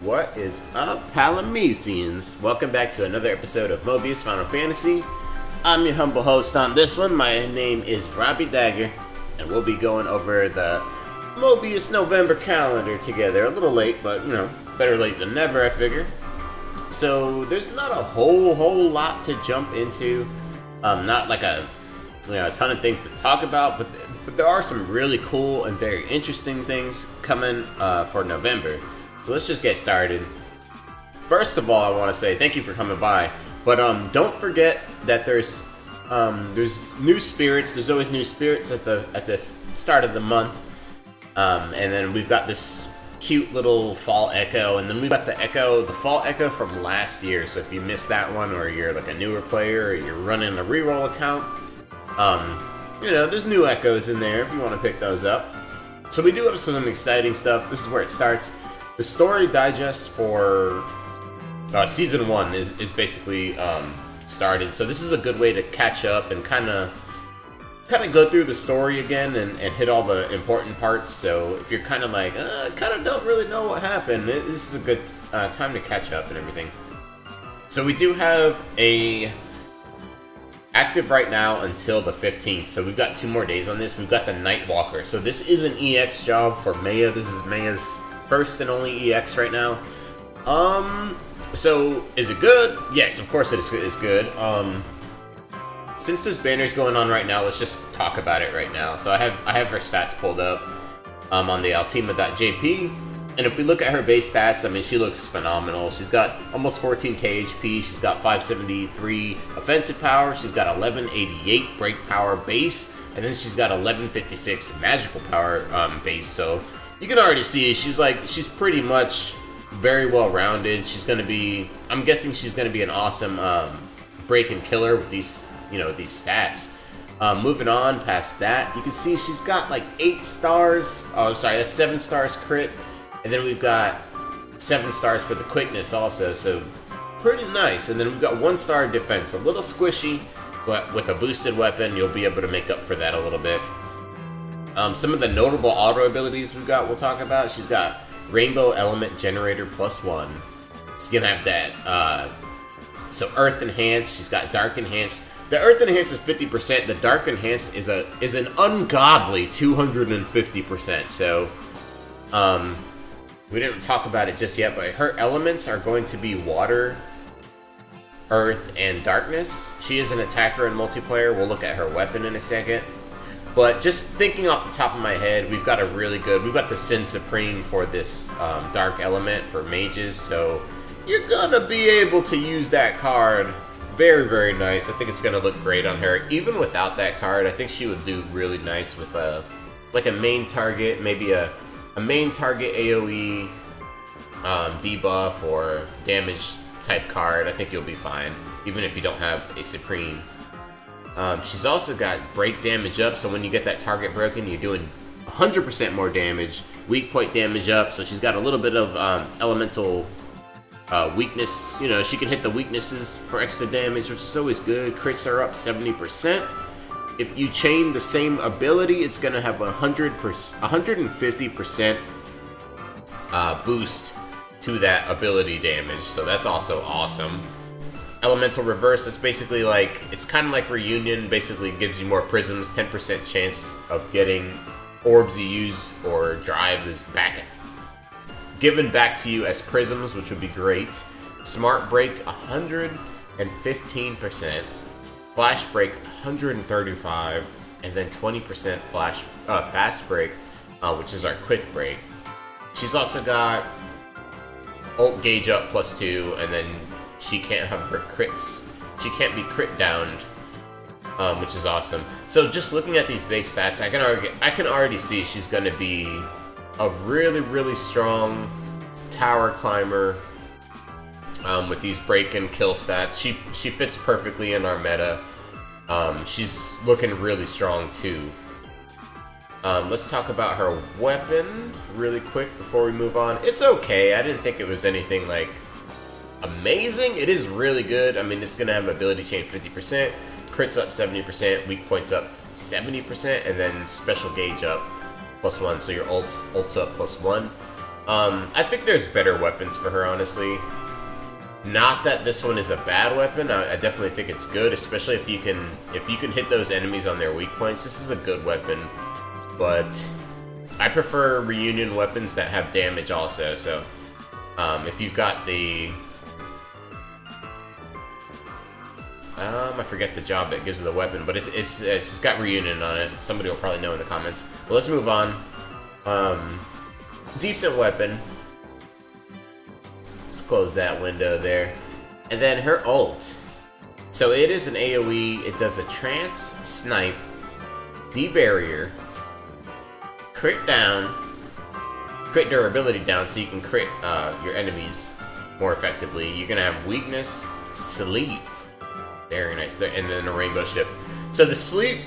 What is up, Palamesians? Welcome back to another episode of Mobius Final Fantasy. I'm your humble host on this one. My name is Robbie Dagger, and we'll be going over the Mobius November calendar together. A little late, but, you know, better late than never, I figure. So, there's not a whole lot to jump into. Not like a ton of things to talk about, but there are some really cool and very interesting things coming for November. So let's just get started. First of all, I want to say thank you for coming by, but don't forget that there's new spirits. There's always new spirits at the start of the month, and then we've got this cute little fall echo, and then we've got the fall echo from last year. So if you missed that one, or you're like a newer player, or you're running a reroll account, there's new echoes in there if you want to pick those up. So we do have some exciting stuff. This is where it starts. The story digest for Season 1 is basically started, so this is a good way to catch up and kind of go through the story again and hit all the important parts. So if you're kind of like, kind of don't really know what happened, this is a good time to catch up and everything. So we do have a active right now until the 15th, so we've got 2 more days on this. We've got the Nightwalker. So this is an EX job for Maya. This is Maya's first and only EX right now. So is it good? Yes, of course it is good. Since this banner's going on right now, let's just talk about it right now. So I have her stats pulled up on the Altima.jp, and if we look at her base stats, I mean, she looks phenomenal. She's got almost 14k HP. She's got 573 offensive power. She's got 1188 break power base, and then she's got 1156 magical power base. So you can already see she's pretty much very well rounded. She's gonna be, I'm guessing she's gonna be an awesome break and killer with these these stats. Moving on past that, you can see she's got like 8 stars. Oh, I'm sorry, that's 7 stars crit, and then we've got 7 stars for the quickness also. So pretty nice. And then we've got 1 star defense, a little squishy, but with a boosted weapon, you'll be able to make up for that a little bit. Some of the notable auto abilities we'll talk about. She's got Rainbow Element Generator +1. She's gonna have that. So Earth Enhanced. She's got Dark Enhanced. The Earth Enhanced is 50%. The Dark Enhanced is an ungodly 250%. So, we didn't talk about it just yet, but her elements are going to be Water, Earth, and Darkness. She is an attacker in multiplayer. We'll look at her weapon in a second. But just thinking off the top of my head, we've got the Sin Supreme for this dark element for mages, so you're gonna be able to use that card. Very, very nice. I think it's gonna look great on her. Even without that card, I think she would do really nice with like a main target, maybe a main target AoE debuff or damage type card. I think you'll be fine, even if you don't have a Supreme. She's also got break damage up, so when you get that target broken, you're doing 100% more damage. Weak point damage up, so she's got a little bit of elemental weakness. She can hit the weaknesses for extra damage, which is always good. Crits are up 70%. If you chain the same ability, it's going to have 150% boost to that ability damage, so that's also awesome. Elemental Reverse, it's basically like, it's kind of like Reunion, basically gives you more prisms, 10% chance of getting orbs you use or drive is given back to you as prisms, which would be great. Smart Break, 115%. Flash Break, 135%, and then 20% Fast Break, which is our Quick Break. She's also got Ult Gauge up +2, and then she can't have her crits. She can't be crit downed, which is awesome. So just looking at these base stats, I can already see she's going to be a really, really strong tower climber with these break and kill stats. She fits perfectly in our meta. She's looking really strong too. Let's talk about her weapon really quick before we move on. It's okay. I didn't think it was anything like amazing. It is really good. I mean, it's gonna have ability chain 50%, crits up 70%, weak points up 70%, and then special gauge up +1. So your ult's up +1. I think there's better weapons for her, honestly. Not that this one is a bad weapon. I definitely think it's good, especially if you can hit those enemies on their weak points. This is a good weapon, but I prefer reunion weapons that have damage also. So, if you've got the I forget the job that gives the weapon, but it's got reunion on it. Somebody will probably know in the comments. Well, let's move on. Decent weapon. Let's close that window there. And then her ult. So it is an AoE. It does a trance, snipe, de-barrier, crit down, crit durability down, so you can crit your enemies more effectively. You're gonna have weakness, sleep. Very nice. And then a rainbow ship. So the sleep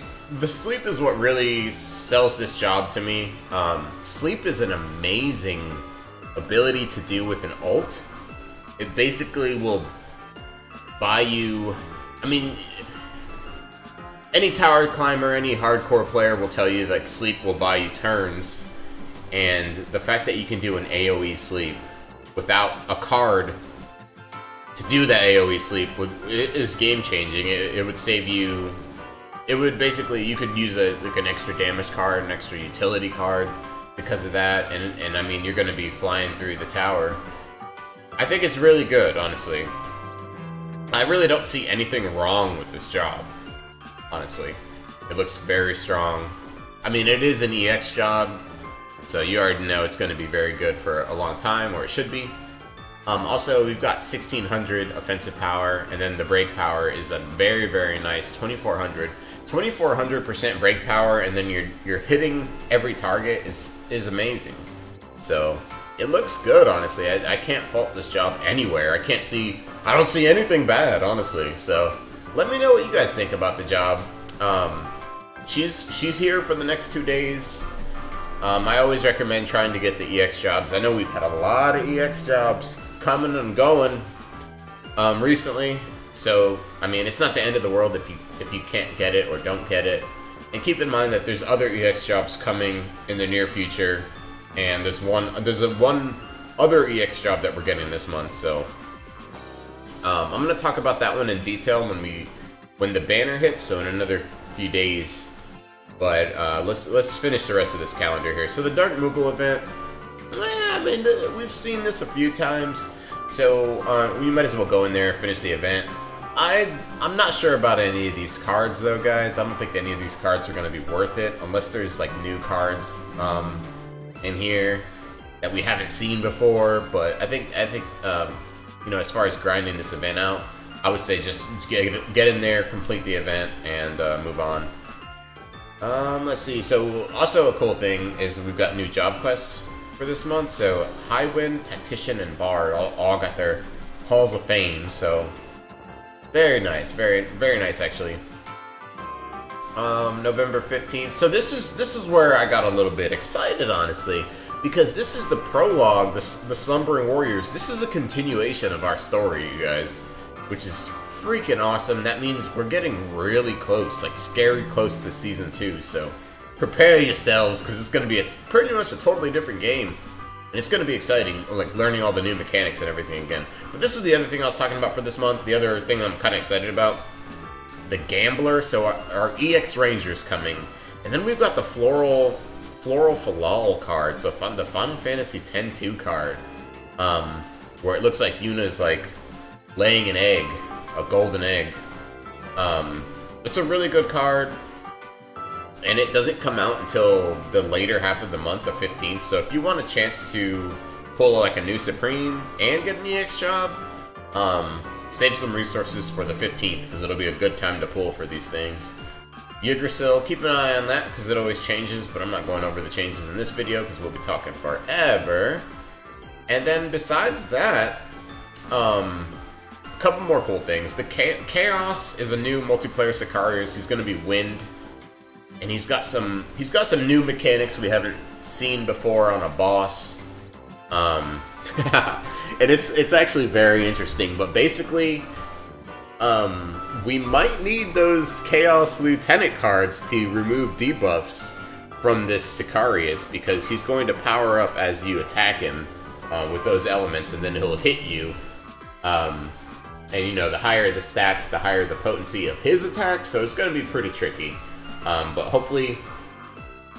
is what really sells this job to me. Sleep is an amazing ability to do with an ult. It basically will buy you... I mean, any tower climber, any hardcore player will tell you, like, sleep will buy you turns. And the fact that you can do an AoE sleep without a card to do that AoE sleep it is game-changing. It would save you... It would basically... You could use like an extra damage card, an extra utility card because of that. And I mean, you're going to be flying through the tower. I think it's really good, honestly. I really don't see anything wrong with this job, honestly. It looks very strong. I mean, it is an EX job, so you already know it's going to be very good for a long time, or it should be. Also, we've got 1600 offensive power, and then the break power is a very, very nice 2400. 2400% break power, and then you're hitting every target is amazing. So it looks good, honestly. I can't fault this job anywhere. I don't see anything bad, honestly. So let me know what you guys think about the job. She's here for the next 2 days. I always recommend trying to get the EX jobs. I know we've had a lot of EX jobs coming and going recently, so I mean, it's not the end of the world if you can't get it or don't get it. And keep in mind that there's other EX jobs coming in the near future, and there's one other EX job that we're getting this month. So I'm gonna talk about that one in detail when the banner hits, so in another few days. But let's finish the rest of this calendar here. So the Dark Moogle event, I mean, we've seen this a few times, so you might as well go in there and finish the event. I'm not sure about any of these cards, though, guys. I don't think any of these cards are going to be worth it, unless there's, like, new cards in here that we haven't seen before. But I think you know, as far as grinding this event out, I would say just get in there, complete the event, and move on. Let's see. So, also a cool thing is we've got new job quests for this month. So, Highwind, Tactician, and Bard all got their Halls of Fame. So, very nice. Very, very nice, actually. November 15th. So, this is where I got a little bit excited, honestly, because this is the prologue, the Slumbering Warriors. This is a continuation of our story, you guys, which is freaking awesome. That means we're getting really close, like scary close to Season 2, so prepare yourselves, because it's going to be pretty much a totally different game, and it's going to be exciting, like learning all the new mechanics and everything again. But this is the other thing I was talking about for this month, the other thing I'm kind of excited about, the Gambler. So our EX Ranger's coming, and then we've got the Floral Falal card, so the Final Fantasy X-2 card, where it looks like Yuna's like laying an egg, a golden egg. It's a really good card, and it doesn't come out until the later half of the month, the 15th, so if you want a chance to pull like a new Supreme and get an EX job, save some resources for the 15th, because it'll be a good time to pull for these things. Yggdrasil, keep an eye on that, because it always changes, but I'm not going over the changes in this video, because we'll be talking forever. And then besides that, a couple more cool things. The Chaos is a new multiplayer Sicarius. He's going to be Wind, and he's got some new mechanics we haven't seen before on a boss. And it's actually very interesting. But basically, we might need those Chaos Lieutenant cards to remove debuffs from this Sicarius, because he's going to power up as you attack him with those elements, and then he'll hit you. And you know, the higher the stats, the higher the potency of his attack, so it's going to be pretty tricky. But hopefully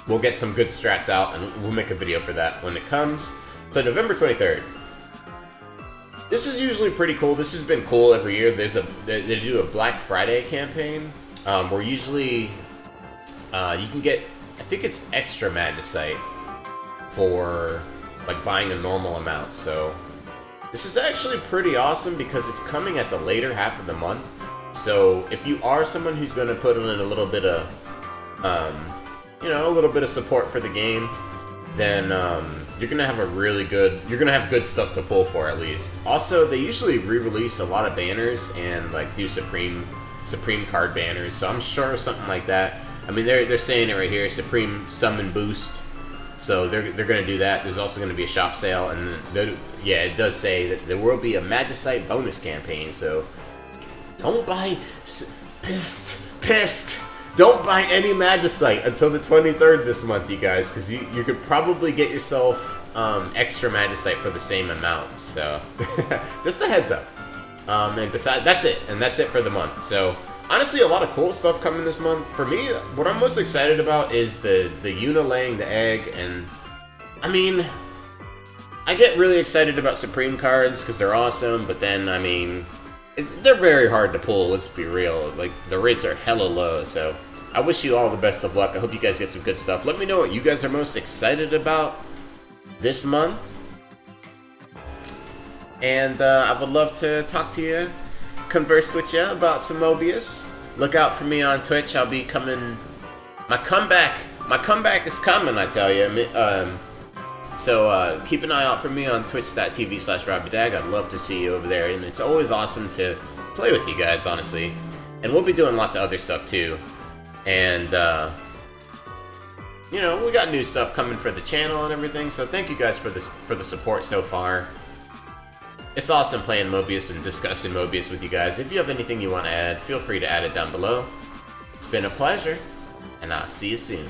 we'll get some good strats out, and we'll make a video for that when it comes. So November 23rd. This is usually pretty cool. This has been cool every year. They do a Black Friday campaign, where usually you can get, I think it's extra Magicite for like buying a normal amount. So this is actually pretty awesome because it's coming at the later half of the month. So if you are someone who's going to put in a little bit of, you know, a little bit of support for the game, then you're gonna have good stuff to pull for at least. Also, they usually re-release a lot of banners and like do Supreme card banners, so I'm sure something like that. I mean, they're saying it right here, Supreme Summon Boost. So they're gonna do that. There's also gonna be a shop sale, and then, yeah, it does say that there will be a Magicite bonus campaign. So don't buy pissed. Don't buy any Magicite until the 23rd this month, you guys, because you could probably get yourself extra Magicite for the same amount. So just a heads up. And besides, that's it for the month. So honestly, a lot of cool stuff coming this month. For me, what I'm most excited about is the Yuna laying the egg, and I mean, I get really excited about Supreme cards because they're awesome, but then, I mean, they're very hard to pull, let's be real. Like, the rates are hella low, so I wish you all the best of luck. I hope you guys get some good stuff. Let me know what you guys are most excited about this month. And I would love to talk to you, converse with you about some Mobius. Look out for me on Twitch. I'll be coming. My comeback is coming, I tell you. So keep an eye out for me on twitch.tv/RobbieDag. I'd love to see you over there, and it's always awesome to play with you guys, honestly. And we'll be doing lots of other stuff too. And you know, we got new stuff coming for the channel and everything. So thank you guys for the support so far. It's awesome playing Mobius and discussing Mobius with you guys. If you have anything you want to add, feel free to add it down below. It's been a pleasure, and I'll see you soon.